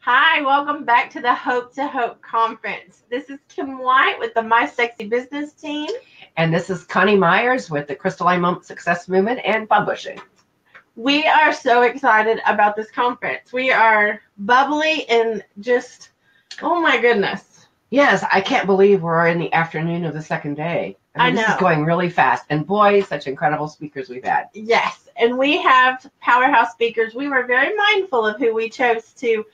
Hi, welcome back to the Hope to Hope Conference. This is Kim White with the My Sexy Business team. And this is Coni Meyers with the Crystalline Moment Success Movement and Publishing. We are so excited about this conference. We are bubbly and just, oh my goodness. Yes, I can't believe we're in the afternoon of the second day. I know. This is going really fast. And boy, such incredible speakers we've had. Yes, and we have powerhouse speakers. We were very mindful of who we chose to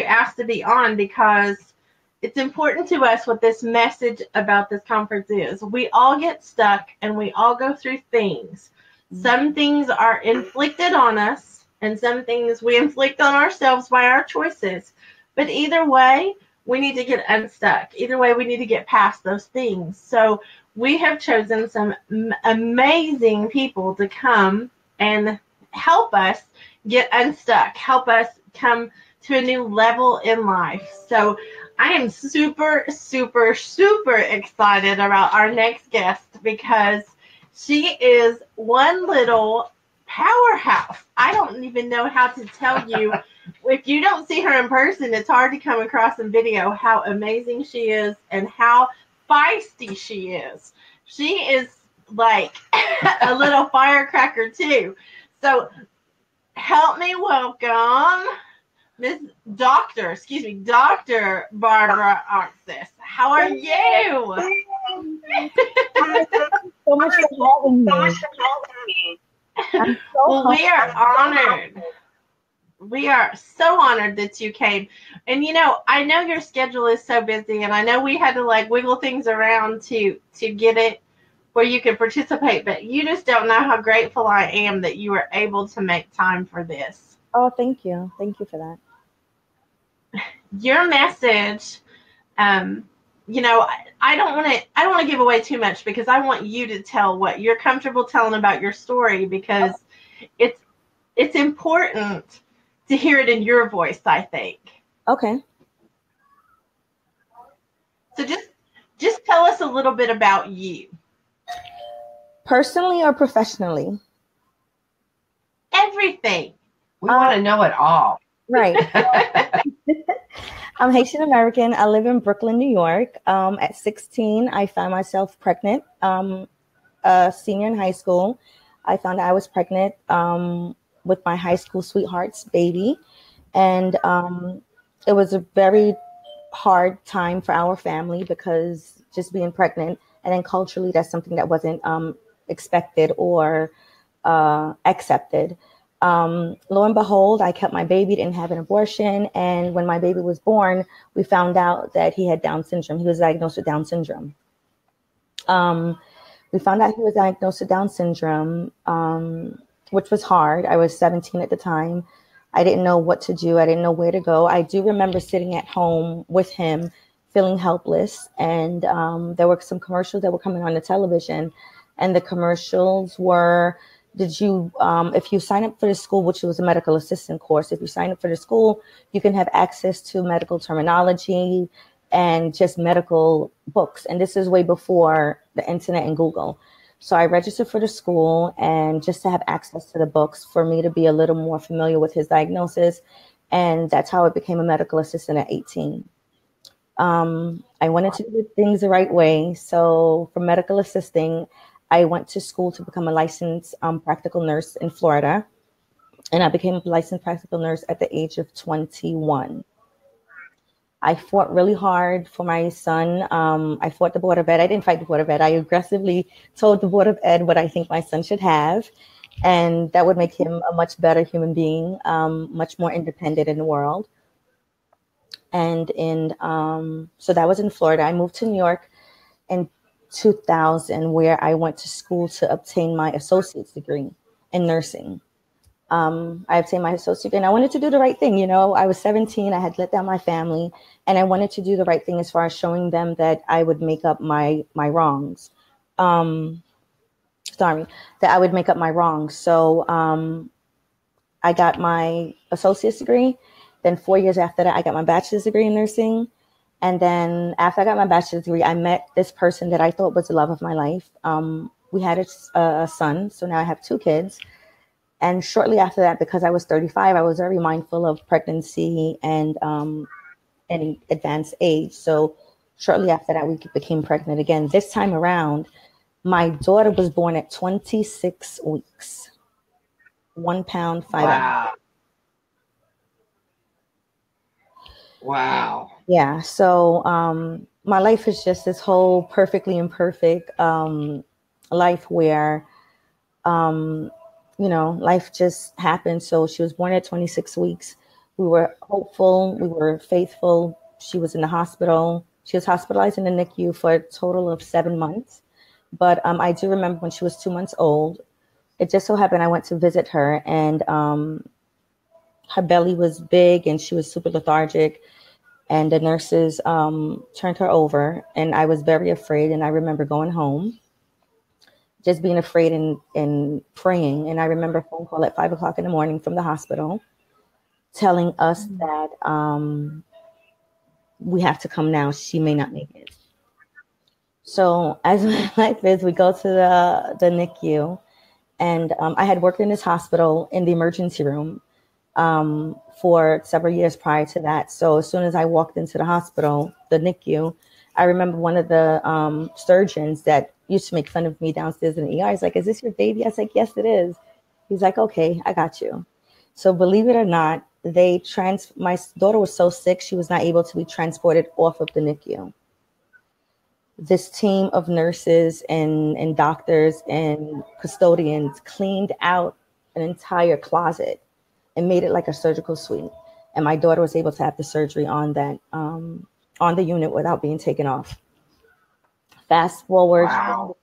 ask to be on because it's important to us what this message about this conference is. We all get stuck and we all go through things. Some things are inflicted on us and some things we inflict on ourselves by our choices. But either way, we need to get unstuck. Either way, we need to get past those things. So we have chosen some amazing people to come and help us get unstuck, help us come to a new level in life. So I am super, super, super excited about our next guest because she is one little powerhouse. I don't even know how to tell you. If you don't see her in person, it's hard to come across in video how amazing she is and how feisty she is. She is like a little firecracker too. So help me welcome Dr. Barbara Auxais. How are you? Thank you so much for having me. Well, we are honored. We are so honored that you came. And I know your schedule is so busy, and I know we had to wiggle things around to get it where you could participate, but you just don't know how grateful I am that you were able to make time for this. Oh, thank you. Thank you for that. Your message, I don't want to give away too much because I want you to tell what you're comfortable telling about your story because it's important to hear it in your voice, I think. Okay. So just tell us a little bit about you. Personally or professionally? Everything. We want to know it all. Right. I'm Haitian American. I live in Brooklyn, New York. At 16, I found myself pregnant. A senior in high school, I found out I was pregnant with my high school sweetheart's baby. And it was a very hard time for our family because just being pregnant, and then culturally, that's something that wasn't expected or accepted. Lo and behold, I kept my baby, didn't have an abortion. And when my baby was born, we found out that he had Down syndrome. He was diagnosed with Down syndrome. We found out he was diagnosed with Down syndrome, which was hard. I was 17 at the time. I didn't know what to do. I didn't know where to go. I do remember sitting at home with him, feeling helpless. And there were some commercials that were coming on the television. And the commercials were, if you sign up for the school, which was a medical assistant course, if you sign up for the school, you can have access to medical terminology and just medical books. And this is way before the internet and Google. So I registered for the school and just to have access to the books for me to be a little more familiar with his diagnosis. And that's how I became a medical assistant at 18. I wanted to do things the right way. So for medical assisting, I went to school to become a licensed practical nurse in Florida. And I became a licensed practical nurse at the age of 21. I fought really hard for my son. I fought the Board of Ed. I didn't fight the Board of Ed. I aggressively told the Board of Ed what I think my son should have. And that would make him a much better human being, much more independent in the world. And so that was in Florida. I moved to New York in 2000, where I went to school to obtain my associate's degree in nursing. I obtained my associate's degree, and I wanted to do the right thing. I was 17, I had let down my family, and I wanted to do the right thing as far as showing them that I would make up my wrongs. That I would make up my wrongs. So I got my associate's degree. Then 4 years after that, I got my bachelor's degree in nursing. And then after I got my bachelor's degree, I met this person that I thought was the love of my life. We had a son, so now I have 2 kids. And shortly after that, because I was 35, I was very mindful of pregnancy and any advanced age. So shortly after that, we became pregnant again. This time around, my daughter was born at 26 weeks, 1 pound, 5 ounces. Wow. Wow. Yeah. So my life is just this whole perfectly imperfect life where, life just happened. So she was born at 26 weeks. We were hopeful. We were faithful. She was in the hospital. She was hospitalized in the NICU for a total of 7 months. But I do remember when she was 2 months old, it just so happened I went to visit her, and her belly was big and she was super lethargic. And the nurses turned her over, and I was very afraid. And I remember going home, just being afraid and praying. And I remember a phone call at 5 o'clock in the morning from the hospital telling us that we have to come now. She may not make it. So as my life is, we go to the NICU, and I had worked in this hospital in the emergency room for several years prior to that. So as soon as I walked into the hospital, the NICU, I remember one of the surgeons that used to make fun of me downstairs in the ER. He's like, "Is this your baby?" I was like, "Yes, it is." He's like, "Okay, I got you." So believe it or not, my daughter was so sick, she was not able to be transported off of the NICU. This team of nurses and doctors and custodians cleaned out an entire closet and made it like a surgical suite. And my daughter was able to have the surgery on that, on the unit without being taken off. Fast forward. Wow.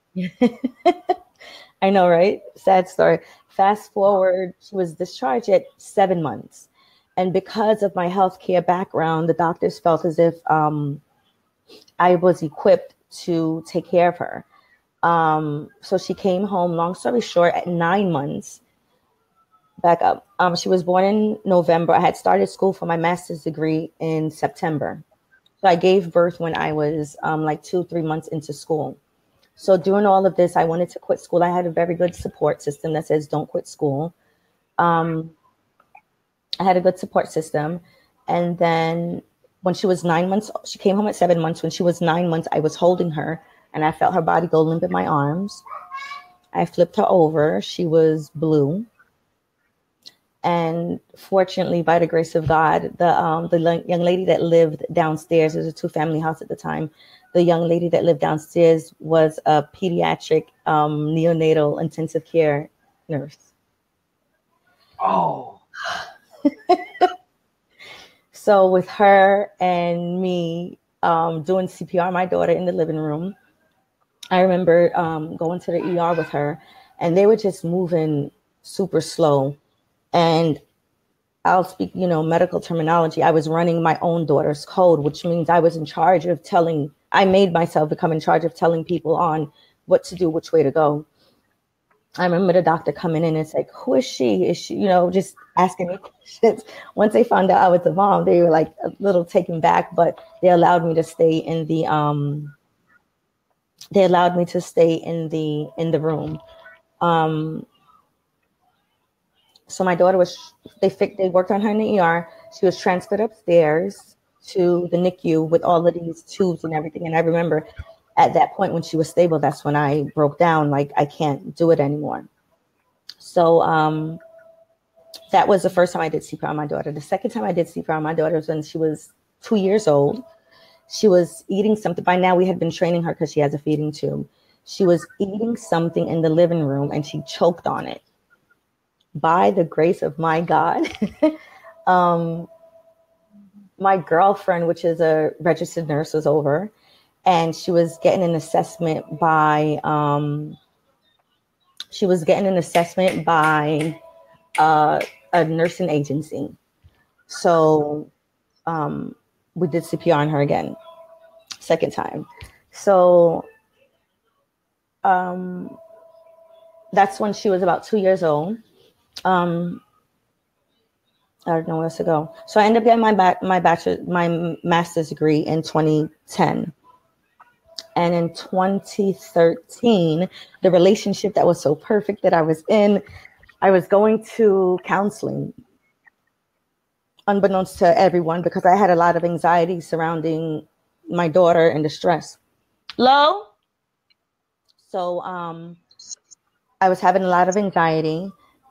I know, right? Sad story. Fast forward, she was discharged at 7 months. And because of my healthcare background, the doctors felt as if I was equipped to take care of her. So she came home, long story short, at 9 months. Back up. She was born in November. I had started school for my master's degree in September. So I gave birth when I was like 2-3 months into school. So during all of this, I wanted to quit school. I had a very good support system that says don't quit school. I had a good support system. And then when she was 9 months, she came home at 7 months. When she was 9 months, I was holding her and I felt her body go limp in my arms. I flipped her over. She was blue. And fortunately, by the grace of God, the young lady that lived downstairs, it was a 2-family house at the time. The young lady that lived downstairs was a pediatric neonatal intensive care nurse. Oh. So with her and me doing CPR, my daughter in the living room, I remember going to the ER with her, and they were just moving super slow. And I'll speak, medical terminology. I was running my own daughter's code, which means I was in charge of I made myself become in charge of telling people on what to do, which way to go. I remember the doctor coming in and it's like, "Who is she? Is she, just asking me questions." Once they found out I was the mom, they were like a little taken back, but they allowed me to stay in the, room. So my daughter they worked on her in the ER. She was transferred upstairs to the NICU with all of these tubes and everything. And I remember at that point when she was stable, that's when I broke down, like I can't do it anymore. So that was the first time I did CPR on my daughter. The second time I did CPR on my daughter was when she was 2 years old. She was eating something. By now we had been training her because she has a feeding tube. She was eating something in the living room and she choked on it. By the grace of my God, my girlfriend, which is a registered nurse, was over, and she was getting an assessment by a nursing agency. So we did CPR on her again, second time. So that's when she was about 2 years old. I don't know where else to go. So I ended up getting my master's degree in 2010. And in 2013, the relationship that was so perfect that I was in I was going to counseling, unbeknownst to everyone, because I had a lot of anxiety surrounding my daughter and the stress. Low. So I was having a lot of anxiety,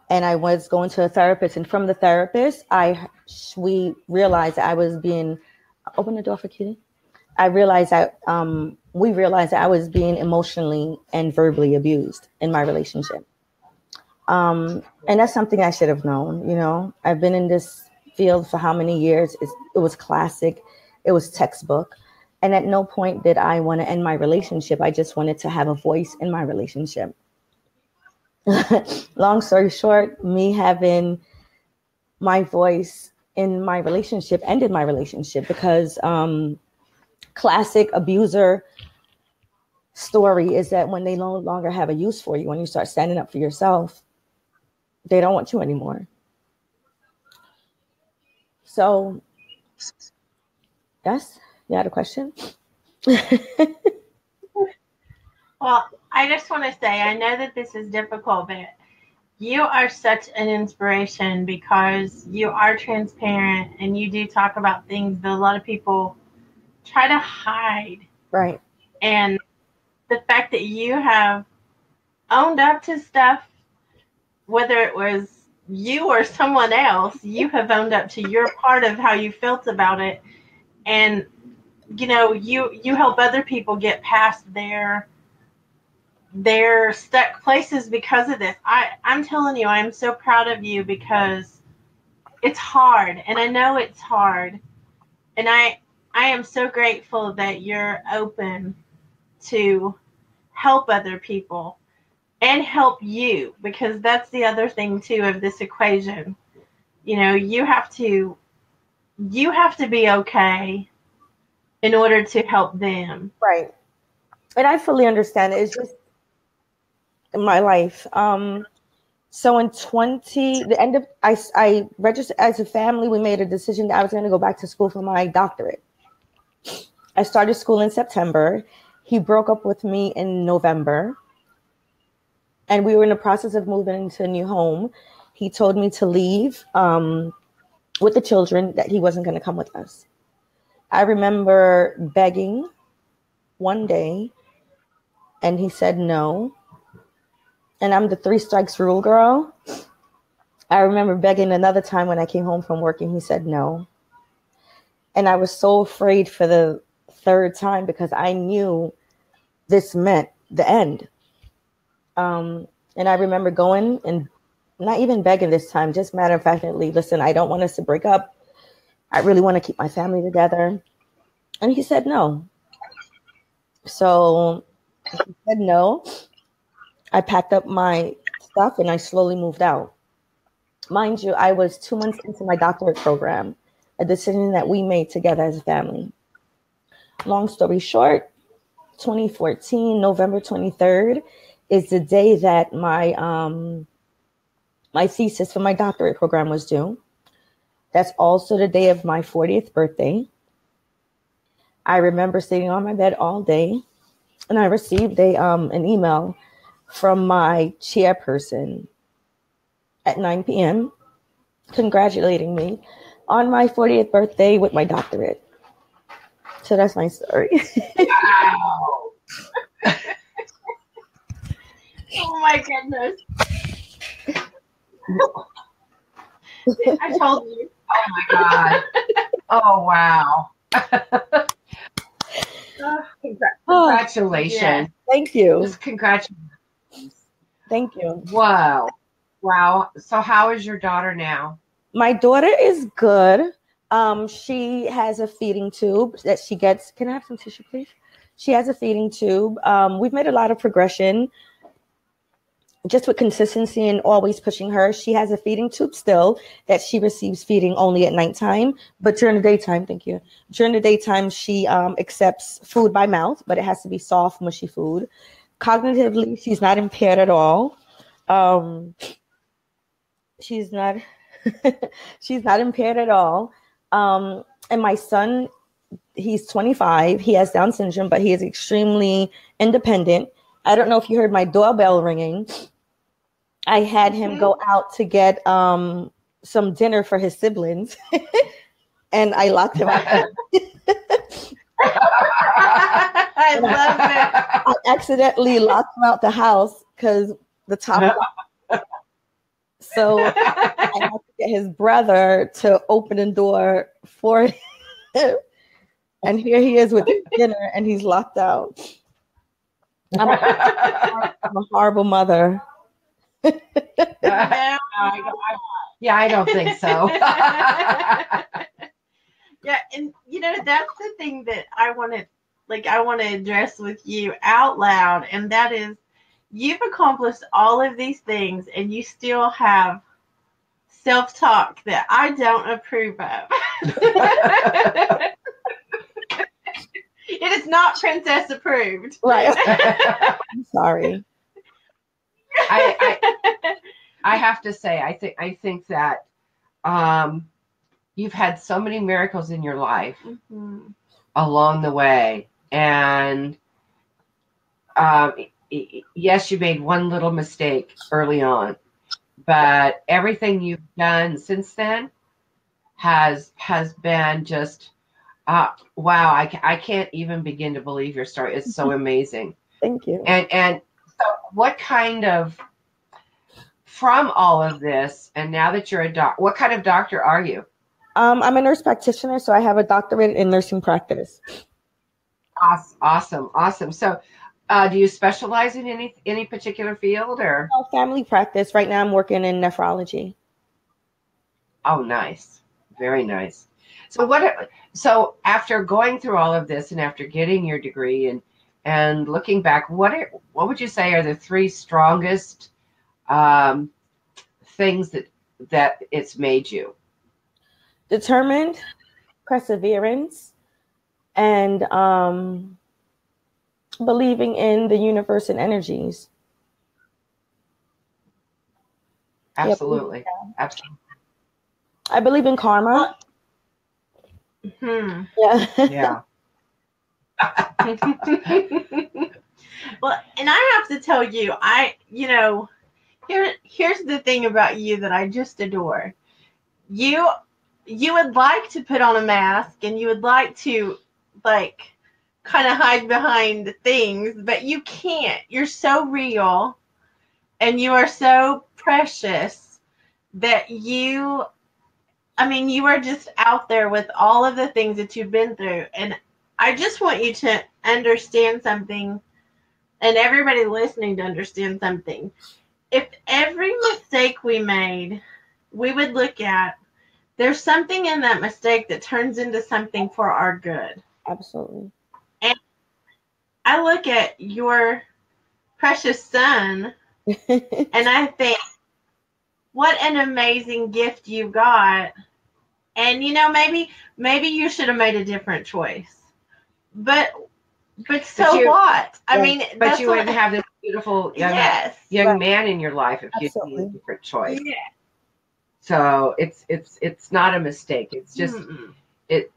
and I was going to a therapist. And from the therapist, we realized that I was being, open the door for Kitty. I realized that we realized that I was being emotionally and verbally abused in my relationship. And that's something I should have known. You know, I've been in this field for how many years? It was classic. It was textbook. And at no point did I want to end my relationship. I just wanted to have a voice in my relationship. Long story short, me having my voice in my relationship ended my relationship because classic abuser story is that when they no longer have a use for you, when you start standing up for yourself, they don't want you anymore. So, yes, you had a question? Well, I just want to say, I know that this is difficult, but you are such an inspiration because you are transparent and you do talk about things that a lot of people try to hide. Right. And the fact that you have owned up to stuff, whether it was you or someone else, you have owned up to your part of how you felt about it. And, you know, you help other people get past their stuck places because of this. I'm telling you, I'm so proud of you because it's hard. And I know it's hard. And I am so grateful that you're open to help other people and help you, because that's the other thing too of this equation. You know, you have to be okay in order to help them. Right. And I fully understand it. It's just in my life. So in I registered as a family. We made a decision that I was going to go back to school for my doctorate. I started school in September. He broke up with me in November. And we were in the process of moving into a new home. He told me to leave with the children, that he wasn't going to come with us. I remember begging one day, and he said no. And I'm the 3 strikes rule girl. I remember begging another time when I came home from work, and he said no. And I was so afraid for the 3rd time because I knew this meant the end. And I remember going and not even begging this time, just matter of factly, listen, I don't want us to break up. I really want to keep my family together. And he said no. So he said no. I packed up my stuff and I slowly moved out. Mind you, I was 2 months into my doctorate program, a decision that we made together as a family. Long story short, 2014, November 23rd, is the day that my thesis for my doctorate program was due. That's also the day of my 40th birthday. I remember sitting on my bed all day, and I received an email from my chairperson at 9 p.m. congratulating me on my 40th birthday with my doctorate. So that's my story. Wow. Oh my goodness. I told you. Oh my God. Oh wow. Congratulations. Yeah. Thank you. Just congratulations. Thank you. Wow. Wow. So how is your daughter now? My daughter is good. She has a feeding tube that she gets. Can I have some tissue, please? She has a feeding tube. We've made a lot of progression just with consistency and always pushing her. She has a feeding tube still that she receives feeding only at nighttime, but during the daytime, thank you. During the daytime, she accepts food by mouth, but it has to be soft, mushy food. Cognitively, she's not impaired at all. She's not impaired at all. And my son, he's 25. He has Down syndrome, but he is extremely independent. I don't know if you heard my doorbell ringing. I had him go out to get some dinner for his siblings, and I locked him out. I love it. I accidentally locked him out the house because the top. So I had to get his brother to open the door for him. And here he is with his dinner, and he's locked out. I'm a horrible mother. Yeah, I don't think so. Yeah, and that's the thing that I want to address with you out loud, and that is, you've accomplished all of these things, and you still have self-talk that I don't approve of. It is not princess approved. Right. I'm sorry. I have to say, I think that you've had so many miracles in your life along the way, and yes, you made one little mistake early on, but everything you've done since then has been just wow. I can't even begin to believe your story. It's so amazing. Thank you. And so what kind of, from all of this, and now that you're a doc, what kind of doctor are you? I'm a nurse practitioner, so I have a doctorate in nursing practice. Awesome. So do you specialize in any particular field, or? Oh, family practice. Right now I'm working in nephrology. Oh, nice. Very nice. So after going through all of this and after getting your degree and looking back, what would you say are the three strongest things that it's made you? Determined, perseverance, and believing in the universe and energies. Absolutely. Yep. Absolutely. I believe in karma. Yeah. Well, and I have to tell you, here's the thing about you that I just adore. You would like to put on a mask, and you would like to kind of hide behind things, but you can't. You're so real, and you are so precious that you are just out there with all of the things that you've been through. And I just want you to understand something, and everybody listening to understand something. If every mistake we made, we would look at, there's something in that mistake that turns into something for our good. Absolutely. And I look at your precious son, and I think, what an amazing gift you got. And maybe you should have made a different choice. But what? I mean, but you wouldn't have this beautiful young man in your life if you made a different choice. Yeah. So it's not a mistake. It's just the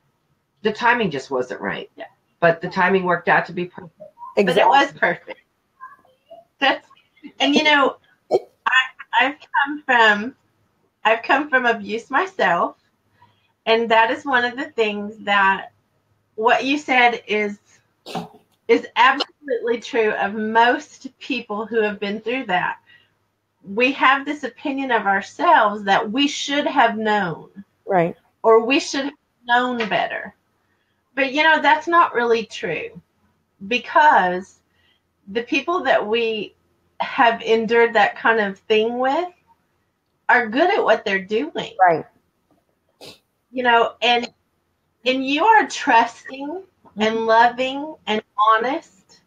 timing just wasn't right. Yeah. But the timing worked out to be perfect. Exactly. But it was perfect. I've come from abuse myself, and that is one of the things that what you said is absolutely true of most people who have been through that. We have this opinion of ourselves that we should have known. Right. Or we should have known better. But that's not really true, because the people that we have endured that kind of thing with are good at what they're doing. Right. And you are trusting and loving and honest,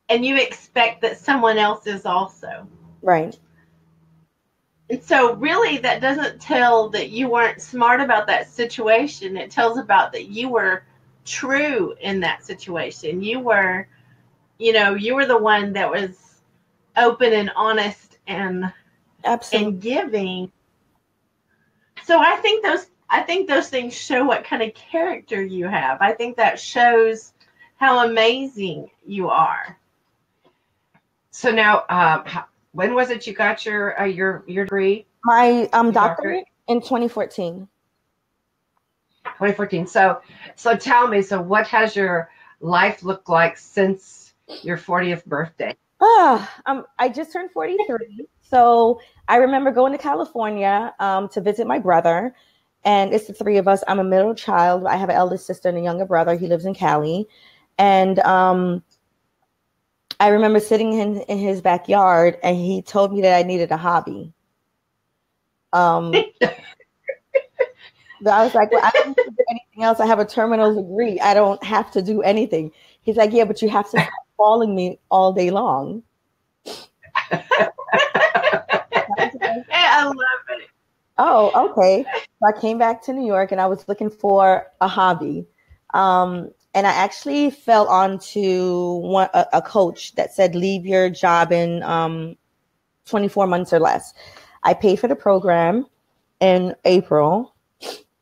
and you expect that someone else is also. Right. And so really that doesn't tell that you weren't smart about that situation. It tells about that you were true in that situation. You were the one that was open and honest and absolutely and giving. So I think those things show what kind of character you have. I think that shows how amazing you are. So now, When was it you got your degree? My doctorate in 2014. 2014. So tell me, so what has your life looked like since your 40th birthday? I just turned 43. So I remember going to California to visit my brother. And it's the three of us. I'm a middle child. I have an eldest sister and a younger brother. He lives in Cali. And I remember sitting in his backyard, and he told me that I needed a hobby. But I was like, well, I don't need to do anything else. I have a terminal degree. I don't have to do anything. He's like, yeah, but you have to stop calling me all day long. I love it. Oh, okay. So I came back to New York, and I was looking for a hobby. And I actually fell onto a coach that said, leave your job in 24 months or less. I paid for the program in April.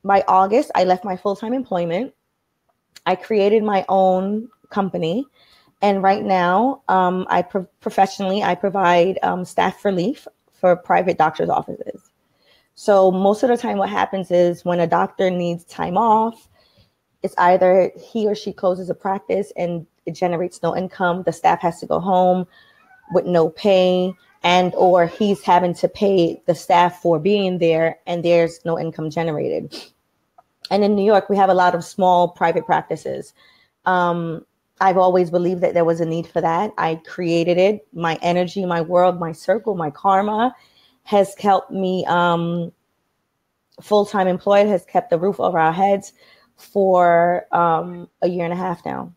By August, I left my full-time employment. I created my own company. And right now, professionally, I provide staff relief for private doctor's offices. So most of the time what happens is when a doctor needs time off, it's either he or she closes a practice and it generates no income. The staff has to go home with no pay, and or he's having to pay the staff for being there and there's no income generated. And in New York, we have a lot of small private practices. I've always believed that there was a need for that. I created it. My energy, my world, my circle, my karma has helped me full-time employed, has kept the roof over our heads for a year and a half now.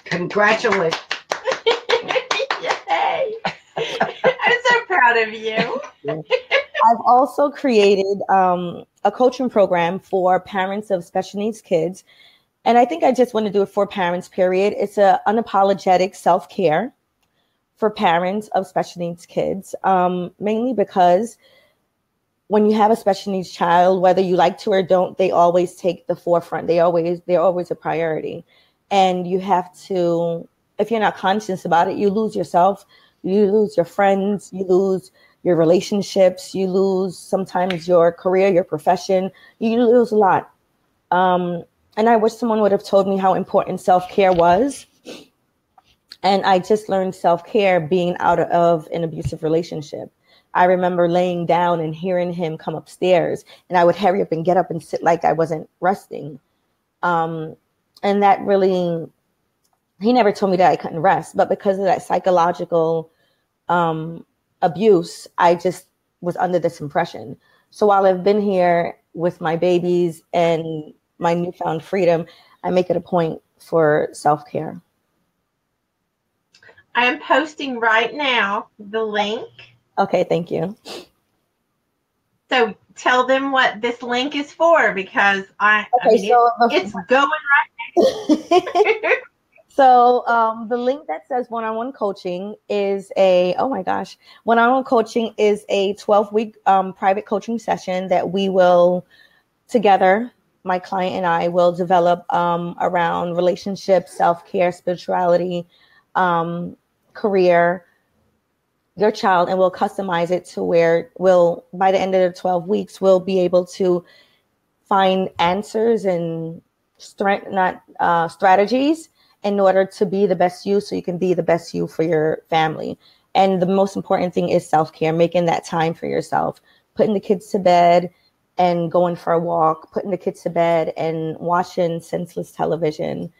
Congratulations. Yay. I'm so proud of you. I've also created a coaching program for parents of special needs kids. And I think I just want to do it for parents, period. It's an unapologetic self-care for parents of special needs kids, mainly because when you have a special needs child, whether you like to or don't, they always take the forefront. They're always a priority. And you have to, if you're not conscious about it, you lose yourself, you lose your friends, you lose your relationships, you lose sometimes your career, your profession, you lose a lot. And I wish someone would have told me how important self-care was. And I just learned self-care being out of an abusive relationship. I remember laying down and hearing him come upstairs, and I would hurry up and get up and sit like I wasn't resting. And that really, he never told me that I couldn't rest, but because of that psychological abuse, I just was under this impression. So while I've been here with my babies and my newfound freedom, I make it a point for self-care. I am posting right now the link. Okay, thank you. So tell them what this link is for, because it's going right now. So the link that says one-on-one coaching is one-on-one coaching is a 12-week private coaching session that we will together, my client and I will develop around relationships, self-care, spirituality, career, your child, and we'll customize it to where by the end of the 12 weeks, we'll be able to find answers and strategies in order to be the best you, so you can be the best you for your family. And the most important thing is self-care, making that time for yourself, putting the kids to bed and going for a walk, putting the kids to bed and watching senseless television,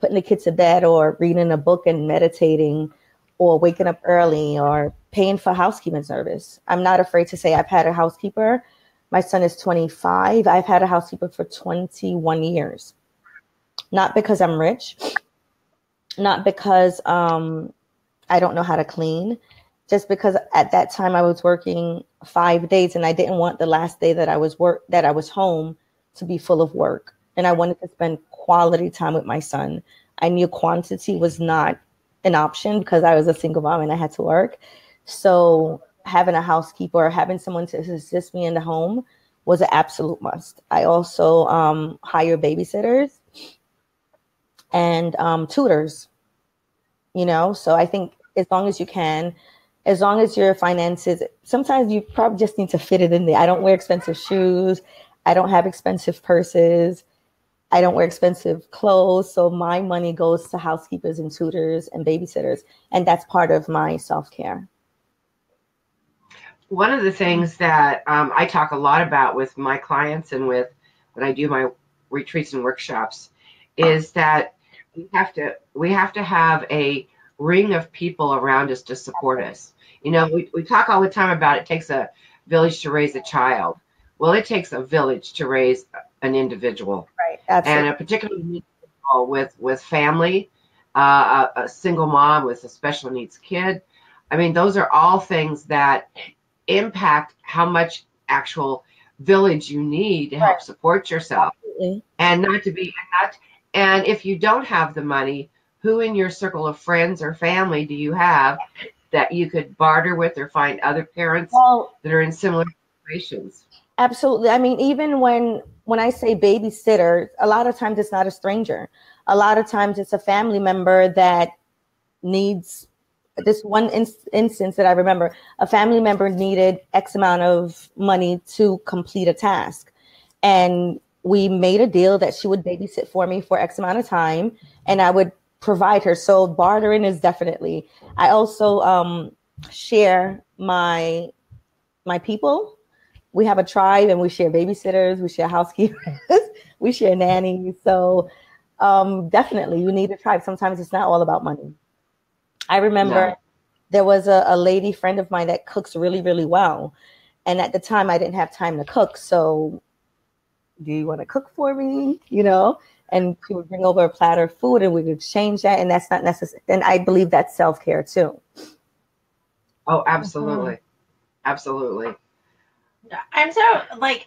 putting the kids to bed or reading a book and meditating, or waking up early, or paying for housekeeping service. I'm not afraid to say I've had a housekeeper. My son is 25. I've had a housekeeper for 21 years. Not because I'm rich, not because I don't know how to clean, just because at that time I was working 5 days and I didn't want the last day that I was home to be full of work. And I wanted to spend quality time with my son. I knew quantity was not an option because I was a single mom and I had to work. So having a housekeeper, having someone to assist me in the home was an absolute must. I also hire babysitters and tutors, so I think as long as you can, as long as your finances, sometimes you probably just need to fit it in there. I don't wear expensive shoes. I don't have expensive purses. I don't wear expensive clothes. So my money goes to housekeepers and tutors and babysitters. And that's part of my self-care. One of the things that I talk a lot about with my clients and when I do my retreats and workshops is that we have to have a ring of people around us to support us. You know, we talk all the time about it takes a village to raise a child. Well, it takes a village to raise an individual. Right. Absolutely. And a particular individual with family, a single mom with a special needs kid. I mean, those are all things that impact how much actual village you need to help support yourself. Absolutely. And if you don't have the money, who in your circle of friends or family do you have that you could barter with or find other parents that are in similar situations? Absolutely. I mean, even when I say babysitter, a lot of times it's not a stranger. A lot of times it's a family member that needs this one instance that I remember. A family member needed X amount of money to complete a task. And we made a deal that she would babysit for me for X amount of time and I would provide her. So bartering is definitely. I also share my people. We have a tribe and we share babysitters, we share housekeepers, we share nannies. So definitely you need a tribe. Sometimes it's not all about money. I remember there was a lady friend of mine that cooks really, really well. And at the time I didn't have time to cook. So do you want to cook for me? You know, and she would bring over a platter of food and we would exchange that. And that's not necessary. And I believe that's self-care too. Oh, absolutely. Mm-hmm. Absolutely. I'm so,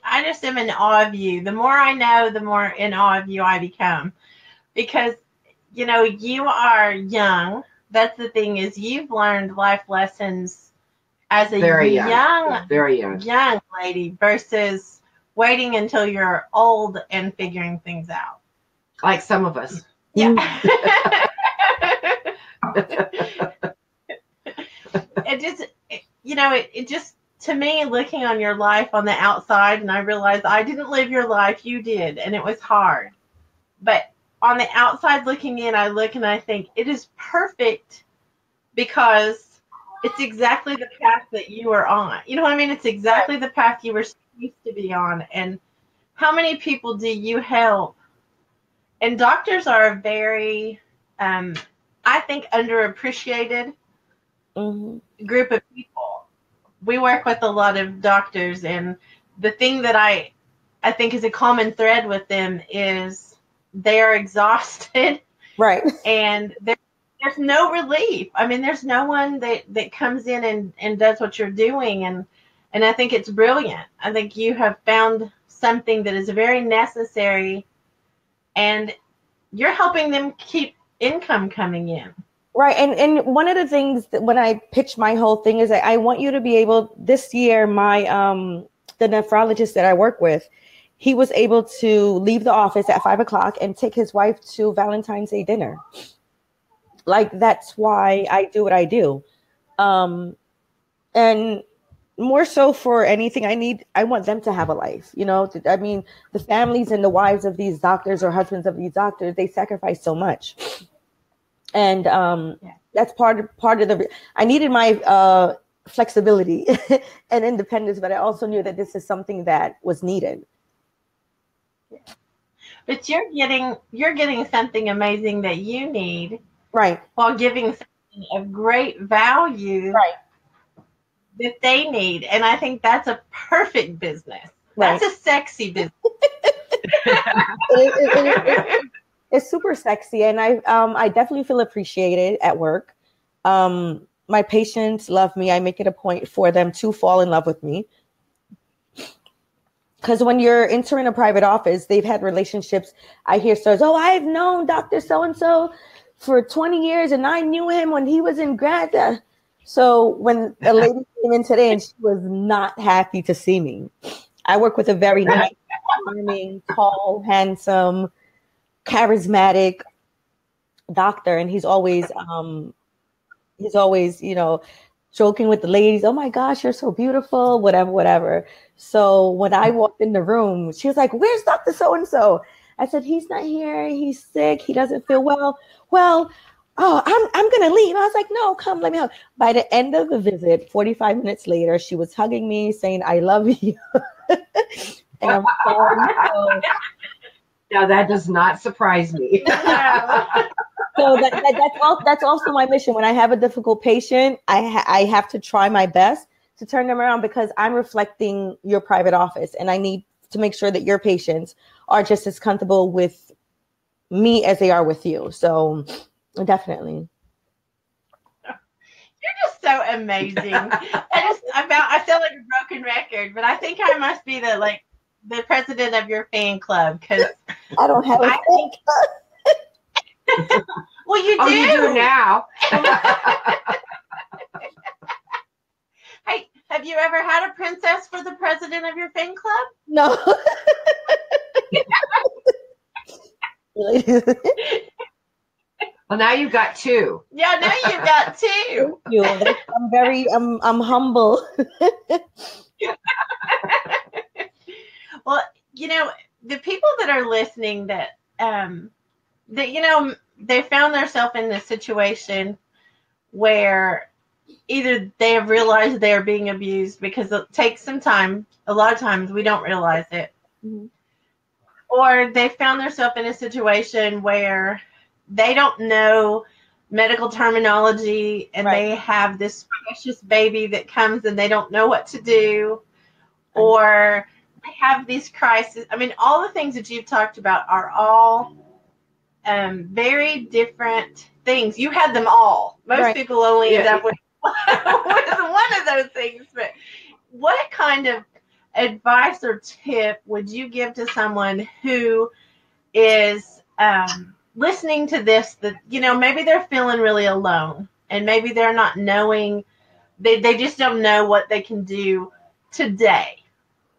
I just am in awe of you. The more I know, the more in awe of you I become. Because, you know, you are young. That's the thing is you've learned life lessons as a very young lady versus waiting until you're old and figuring things out. Like some of us. Yeah. It just, to me, looking on your life on the outside, and I realized I didn't live your life, you did, and it was hard. But on the outside looking in, I look and I think it is perfect because it's exactly the path that you were on. You know what I mean? It's exactly the path you were supposed to be on. And how many people do you help? And doctors are a very, I think, underappreciated group of people. We work with a lot of doctors, and the thing that I think is a common thread with them is they are exhausted. Right. And there's no relief. I mean, there's no one that comes in and does what you're doing. And I think it's brilliant. I think you have found something that is very necessary, and you're helping them keep income coming in. Right. And one of the things that when I pitch my whole thing is that I want you to be able, this year, my the nephrologist that I work with, he was able to leave the office at 5:00 and take his wife to Valentine's Day dinner. Like, that's why I do what I do. And more so for anything I want them to have a life. You know, I mean, the families and the wives of these doctors or husbands of these doctors, they sacrifice so much. And that's part of the, I needed my flexibility and independence, but I also knew that this is something that was needed. Yeah. But you're getting something amazing that you need, right? While giving something of great value, right, that they need, and I think that's a perfect business. Right. That's a sexy business. It's super sexy, and I definitely feel appreciated at work. My patients love me. I make it a point for them to fall in love with me. Because when you're entering a private office, they've had relationships. I hear stories, oh, I've known Dr. So-and-so for 20 years, and I knew him when he was in grad. So when a lady came in today and she was not happy to see me, I work with a very nice, charming, tall, handsome, charismatic doctor, and he's always he's always, joking with the ladies. Oh my gosh, you're so beautiful, whatever, whatever. So when I walked in the room, she was like, where's Dr. So-and-so? I said, he's not here. He's sick. He doesn't feel well. Well, oh, I'm going to leave. I was like, no, come, let me hug. By the end of the visit, 45 minutes later, she was hugging me saying, I love you. And I'm sorry. Now that does not surprise me. So that's also my mission. When I have a difficult patient, I have to try my best to turn them around, because I'm reflecting your private office, and I need to make sure that your patients are just as comfortable with me as they are with you. So definitely. You're just so amazing. I feel like a broken record, but I think I must be the president of your fan club, because I don't have a fan club. Well, you do. Oh, you do now. Hey, have you ever had a princess for the president of your fan club? No. Well, now you've got two. Yeah, now you've got two. Thank you. I'm humble. Well, the people that are listening that they found themselves in this situation where either they have realized they are being abused, because it takes some time. A lot of times we don't realize it. Mm-hmm. Or they found themselves in a situation where they don't know medical terminology, and right. They have this precious baby that comes and they don't know what to do. Right. Or they have these crises. I mean, all the things that you've talked about are all very different things. You had them all. Most right. people only end up with one of those things. But what kind of advice or tip would you give to someone who is listening to this, that maybe they're feeling really alone, and maybe they're not knowing, they just don't know what they can do today,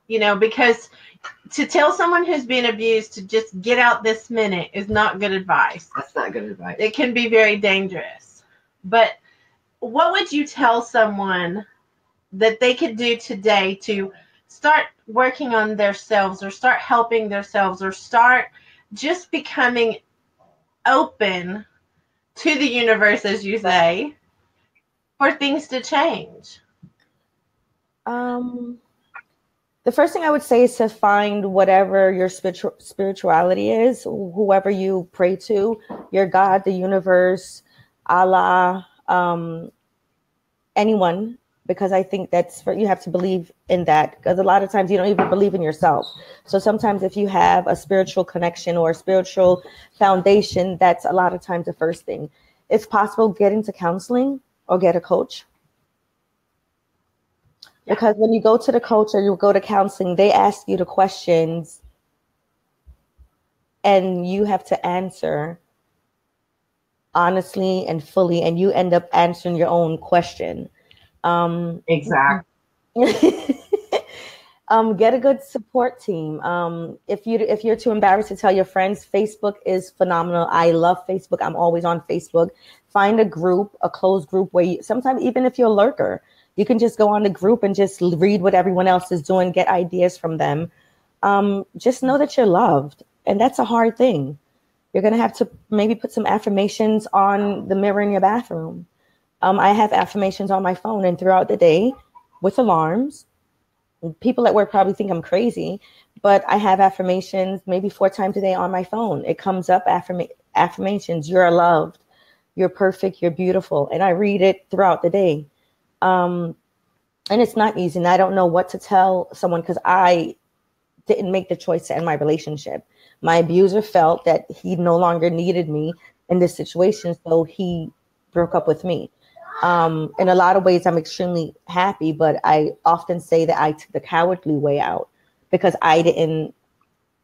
because to tell someone who's been abused to just get out this minute is not good advice. That's not good advice. It can be very dangerous. But what would you tell someone that they could do today to start working on themselves, or start helping themselves, or start just becoming open to the universe, as you say, for things to change? The first thing I would say is to find whatever your spirituality is, whoever you pray to, your God, the universe, Allah, anyone, because I think you have to believe in that, because a lot of times you don't even believe in yourself. So sometimes if you have a spiritual connection or a spiritual foundation, that's a lot of times the first thing. If possible, get into counseling or get a coach. Because when you go to the coach or you go to counseling, they ask you the questions and you have to answer honestly and fully, and you end up answering your own question. Exactly. Get a good support team. If you're too embarrassed to tell your friends, Facebook is phenomenal. I love Facebook. I'm always on Facebook. Find a group, a closed group where sometimes even if you're a lurker, you can just go on the group and just read what everyone else is doing, get ideas from them. Just know that you're loved. And that's a hard thing. You're going to have to maybe put some affirmations on the mirror in your bathroom. I have affirmations on my phone, and throughout the day with alarms. People at work probably think I'm crazy, but I have affirmations maybe 4 times a day on my phone. It comes up, affirmations. You're loved. You're perfect. You're beautiful. And I read it throughout the day. And it's not easy. And I don't know what to tell someone, because I didn't make the choice to end my relationship. My abuser felt that he no longer needed me in this situation, so he broke up with me. In a lot of ways, I'm extremely happy, but I often say that I took the cowardly way out, because I didn't.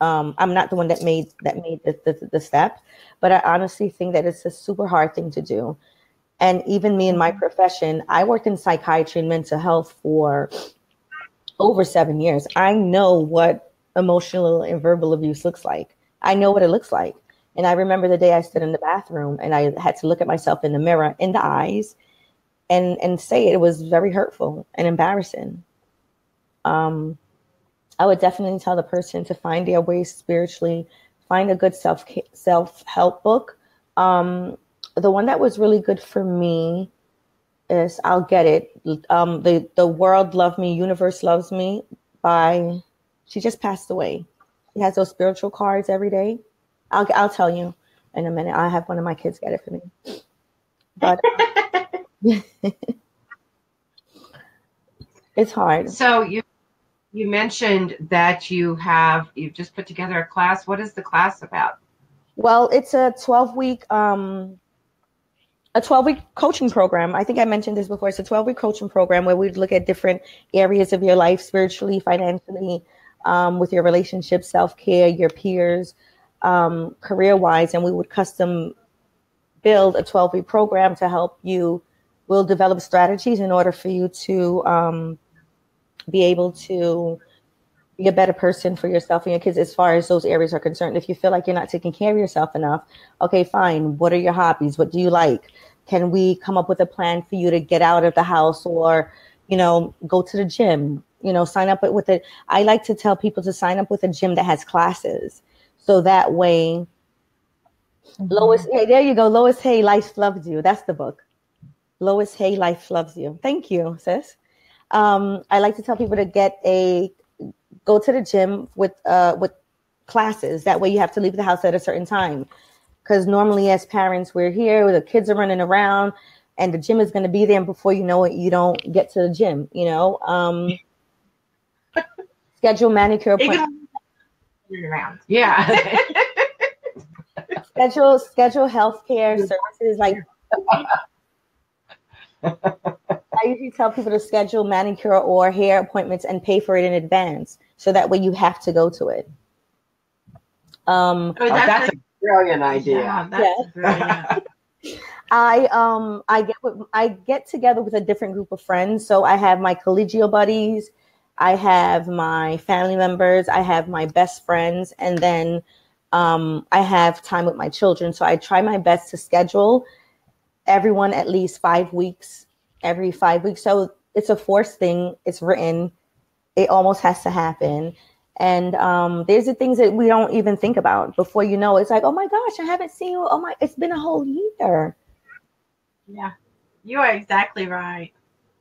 I'm not the one that made the step, but I honestly think that it's a super hard thing to do. And even me in my profession, I worked in psychiatry and mental health for over 7 years. I know what emotional and verbal abuse looks like. I know what it looks like. And I remember the day I stood in the bathroom and I had to look at myself in the mirror, in the eyes, and say it was very hurtful and embarrassing. I would definitely tell the person to find their way spiritually, find a good self-help book. The one that was really good for me is, I'll get it. The World Love Me, Universe Loves Me by, she just passed away. She has those spiritual cards every day. I'll tell you in a minute. I have one of my kids get it for me. But it's hard. So you mentioned that you've just put together a class. What is the class about? Well, it's a 12-week coaching program. I think I mentioned this before. It's a 12-week coaching program where we look at different areas of your life, spiritually, financially, with your relationships, self-care, your peers, career-wise, and we would custom build a 12-week program to help you. We'll develop strategies in order for you to be able to be a better person for yourself and your kids as far as those areas are concerned. If you feel like you're not taking care of yourself enough, okay, fine. What are your hobbies? What do you like? Can we come up with a plan for you to get out of the house, or, go to the gym, sign up with it. I like to tell people to sign up with a gym that has classes. So that way, Lois, hey, there you go. Lois Hay, Life Loves You. That's the book. Lois Hay, Life Loves You. Thank you, sis. I like to tell people to go to the gym with classes. That way you have to leave the house at a certain time. Because normally as parents, we're here, the kids are running around, and the gym is going to be there. And before you know it, you don't get to the gym, Schedule manicure appointments. Around. Yeah. Schedule healthcare services. Like, I usually tell people to schedule manicure or hair appointments and pay for it in advance, so that way you have to go to it. That's a brilliant idea. Yeah, that's brilliant. I get together with a different group of friends. So I have my collegial buddies, I have my family members, I have my best friends, and then I have time with my children. So I try my best to schedule everyone at least 5 weeks, every 5 weeks. So it's a forced thing. It's written. It almost has to happen. And there's the things that we don't even think about. Before you know, it's like, oh my gosh, I haven't seen you. Oh my, it's been a whole year. Yeah, you are exactly right.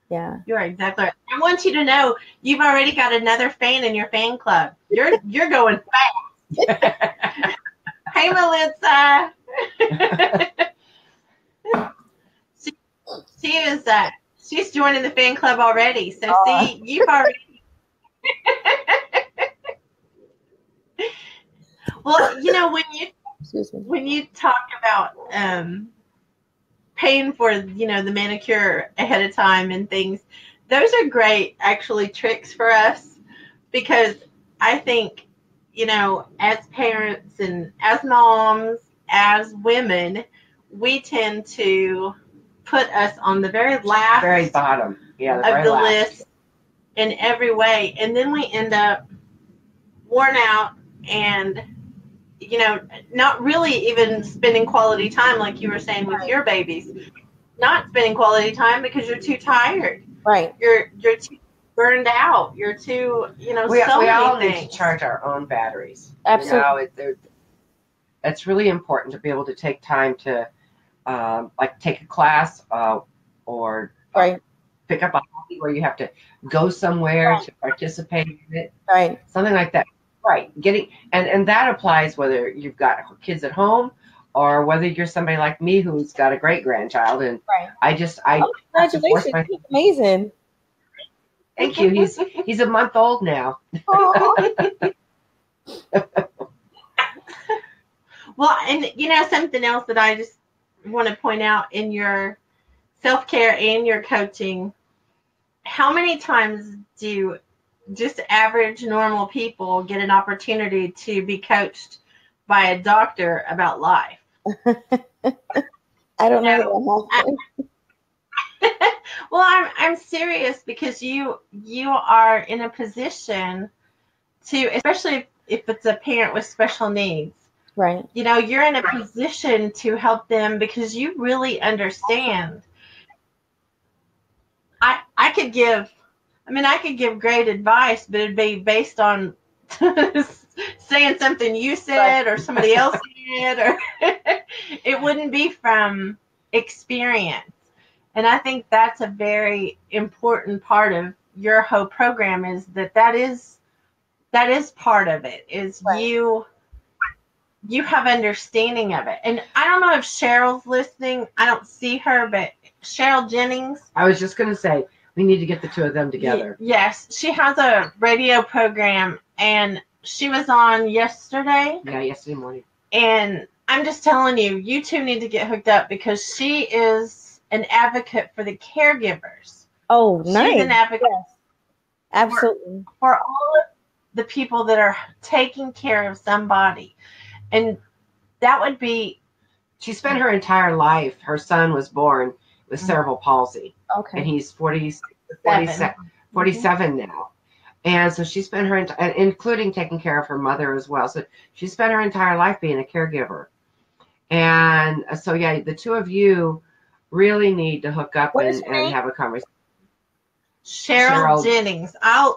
Yeah, you are exactly right. I want you to know you've already got another fan in your fan club. You're going fast. Hey, Melissa. She's joining the fan club already. So see, you've already. Well, when you talk about paying for the manicure ahead of time and things, those are great actually tricks for us, because I think as parents and as moms, as women, we tend to put us on the very bottom, of the list in every way, and then we end up worn out and not really even spending quality time, like you were saying with your babies. Not spending quality time because you're too tired. Right. You're too burned out. You're too we all things. need to charge our own batteries. Absolutely. It's really important to be able to take time to take a class or right. Pick up a hobby where you have to go somewhere to participate in it. Right. Something like that. Right. And that applies whether you've got kids at home or whether you're somebody like me who's got a great grandchild. And congratulations. That's amazing. Thank you. He's a month old now. Well, and something else that I just want to point out in your self-care and your coaching, how many times do just average normal people get an opportunity to be coached by a doctor about life? I don't know. Well, I'm serious, because you are in a position to, especially if it's a parent with special needs. Right. You're in a position to help them because you really understand I could give, I could give great advice, but it'd be based on saying something you said or somebody else said, or it wouldn't be from experience. And I think that's a very important part of your whole program, is that is part of it, is you have understanding of it. And I don't know if Cheryl's listening. I don't see her, but Cheryl Jennings. I was just going to say, we need to get the two of them together. Yes. She has a radio program, and she was on yesterday. Yeah, yesterday morning. And I'm just telling you, you two need to get hooked up, because she is an advocate for the caregivers. Oh, nice. She's an advocate. Yes. Absolutely. For all of the people that are taking care of somebody. And that would be... She spent her entire life, her son was born with cerebral palsy. Okay. And he's 47 now. And so she spent her, including taking care of her mother as well. So she spent her entire life being a caregiver. And so, yeah, the two of you really need to hook up and have a conversation. Cheryl Jennings. I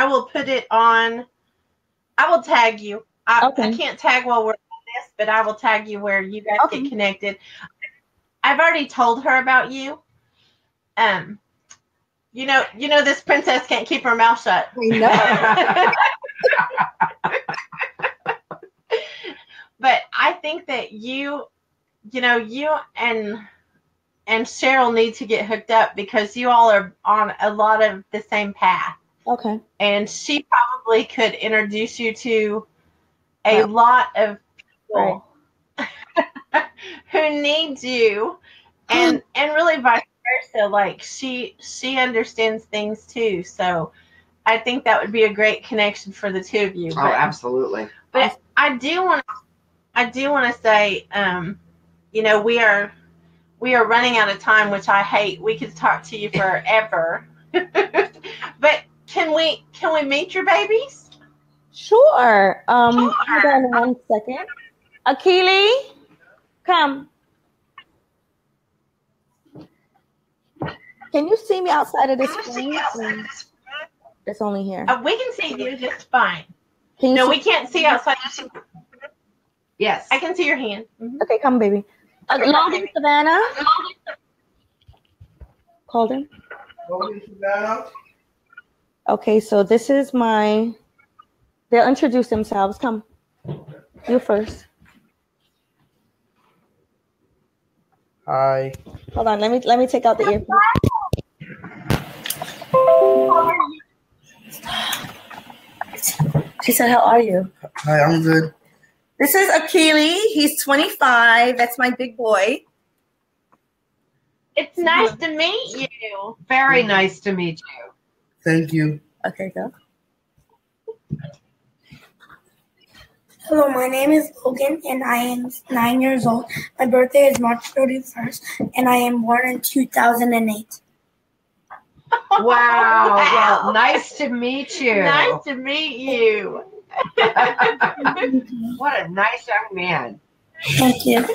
will put it on. I will tag you. I can't tag while we're on this, but I will tag you where you guys get connected. I've already told her about you. You know, this princess can't keep her mouth shut. We know. But I think that you and Cheryl need to get hooked up, because you all are on a lot of the same path. Okay. And she probably could introduce you to a lot of people who need you, and really vice versa. Like she understands things too. So I think that would be a great connection for the two of you. Oh, absolutely. But I do want to say, we are running out of time, which I hate. We could talk to you forever. But can we meet your babies? Sure. Hold on 1 second. Akili, come. Can you see me outside of this screen? It's only here. We can see you just fine. No, we can't see outside. Yes. I can see your hand. Mm-hmm. Okay, come, baby. Logan, Savannah. Colden. Logan, Savannah. Okay, so this is they'll introduce themselves. Come. You first. Hi. Hold on, let me take out the earpiece. She said, how are you? Hi, I'm good. This is Akili. He's 25. That's my big boy. It's nice to meet you. Very nice to meet you. Thank you. Okay, go. Hello, my name is Logan, and I am 9 years old. My birthday is March 31st, and I am born in 2008. Wow. Well, nice to meet you. Nice to meet you. What a nice young man. Thank you.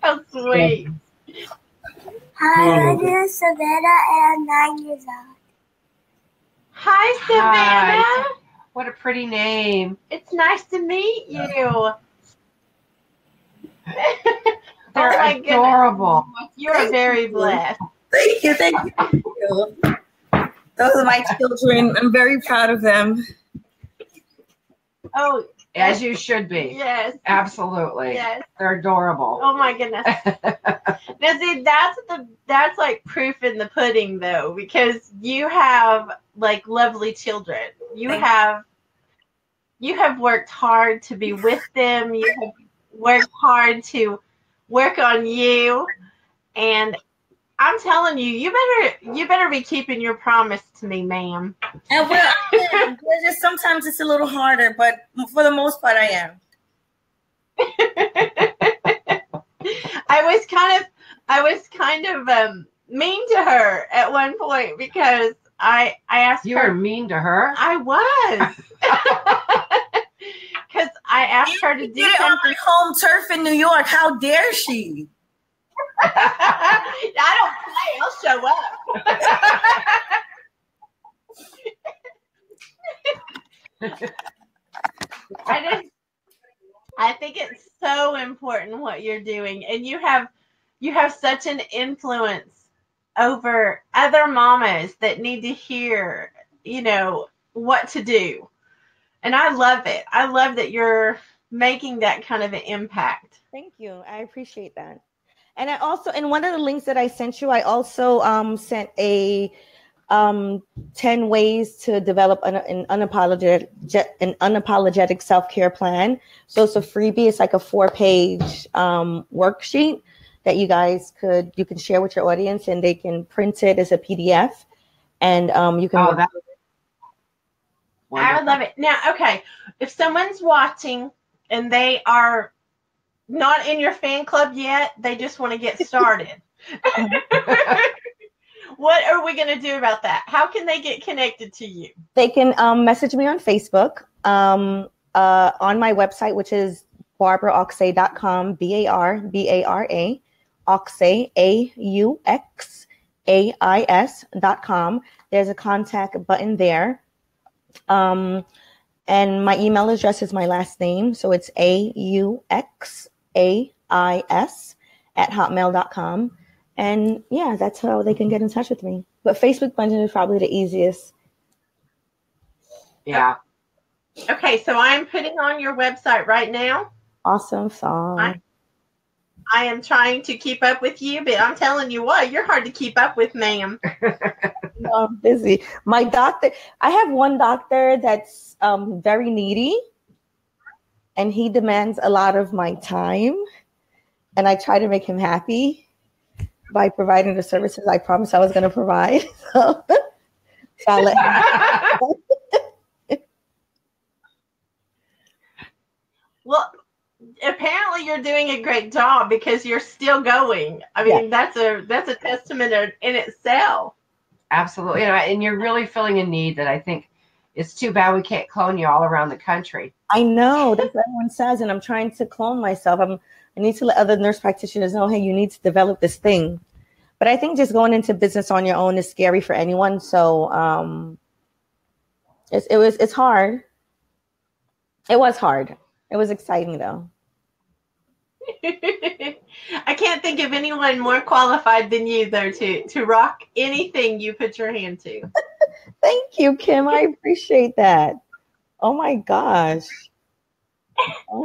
How sweet. Hi, my name is Savannah, and I'm 9 years old. Hi, Savannah. Hi. What a pretty name. It's nice to meet you. They're adorable. You're very blessed. Thank you. Those are my children. I'm very proud of them. Oh, as you should be. Yes. Absolutely. Yes. They're adorable. Oh my goodness. Now see, that's like proof in the pudding though, because you have like lovely children. You have worked hard to be with them. You have worked hard to work on you, and I'm telling you, you better be keeping your promise to me, ma'am. And just sometimes it's a little harder, but for the most part, I am. I was kind of mean to her at one point, because I asked her. You were mean to her? I was. Because I asked her to do something. On home turf in New York. How dare she? I don't play. I'll show up. I think it's so important what you're doing, and you have such an influence over other mamas that need to hear, what to do. And I love it. I love that you're making that kind of an impact. Thank you. I appreciate that. And I also, in one of the links that I sent you, I also sent a 10 ways to develop an unapologetic self-care plan. So it's a freebie. It's like a 4-page worksheet that you can share with your audience, and they can print it as a PDF, and you can. I would love it. Now, okay, if someone's watching and they are not in your fan club yet, they just want to get started. What are we going to do about that? How can they get connected to you? They can message me on Facebook, on my website, which is barbaraauxais.com, BARBARA, Auxais, AUXAIS.com. There's a contact button there. And my email address is my last name. So it's AUXAIS@hotmail.com. And yeah, that's how they can get in touch with me. But Facebook Messenger is probably the easiest. Yeah. Okay, so I'm putting on your website right now. Awesome song. I am trying to keep up with you, but I'm telling you what, you're hard to keep up with, ma'am. No, I'm busy. My doctor, I have one doctor that's very needy, and he demands a lot of my time, and I try to make him happy by providing the services I promised I was going to provide. So I'll let him. Well, apparently you're doing a great job because you're still going. I mean, that's a testament in itself. Absolutely. And you're really filling a need that I think it's too bad we can't clone you all around the country. I know. That's what everyone says, and I'm trying to clone myself. I need to let other nurse practitioners know, hey, you need to develop this thing. But I think just going into business on your own is scary for anyone. So it's hard. It was hard. It was exciting, though. I can't think of anyone more qualified than you, though, to rock anything you put your hand to. Thank you, Kim. I appreciate that. Oh, my gosh.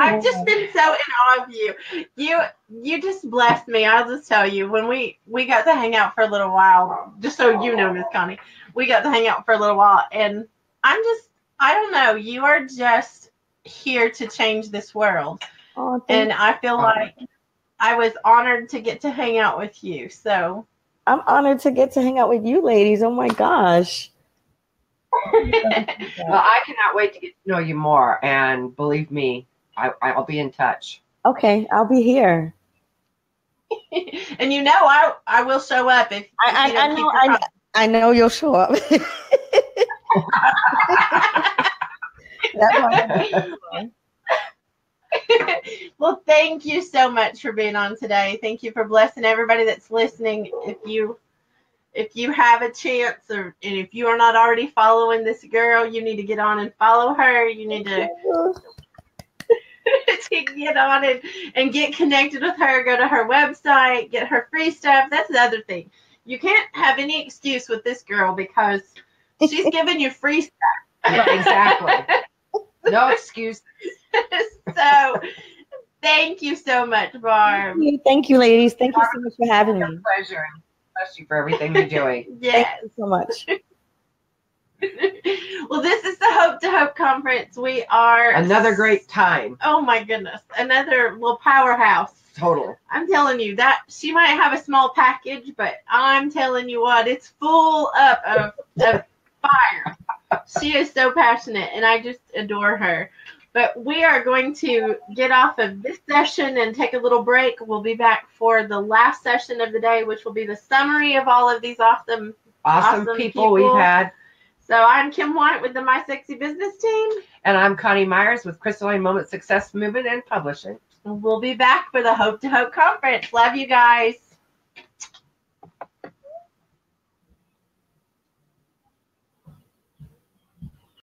I've just been so in awe of you. You just blessed me. I'll just tell you, when we got to hang out for a little while, just so you know, Miss Connie, we got to hang out for a little while, and I don't know, you are just here to change this world. Oh, and I feel like I was honored to get to hang out with you. So I'm honored to get to hang out with you ladies. Oh my gosh. Well, I cannot wait to get to know you more, and believe me, I'll be in touch. Okay, I'll be here. And I will show up if I know you'll show up. Well, thank you so much for being on today. Thank you for blessing everybody that's listening. If you have a chance, and if you are not already following this girl, you need to get on and follow her. You need to get on and get connected with her. Go to her website, get her free stuff. That's the other thing. You can't have any excuse with this girl because she's giving you free stuff. Yeah, exactly. No excuse. So, thank you so much, Barb. Thank you, ladies. Thank you so much for having me. Pleasure. Bless you for everything you're doing. Yes. Thank you so much. Well, this is the Hope to Hope Conference. We are another great time. Oh my goodness, another little powerhouse. Total. I'm telling you that she might have a small package, but I'm telling you what, it's full up of fire. She is so passionate, and I just adore her. But we are going to get off of this session and take a little break. We'll be back for the last session of the day, which will be the summary of all of these awesome people we've had. So I'm Kim White with the My Sexy Business team. And I'm Coni Meyers with Crystalline Moment Success Movement and Publishing. We'll be back for the Hope to Hope Conference. Love you guys.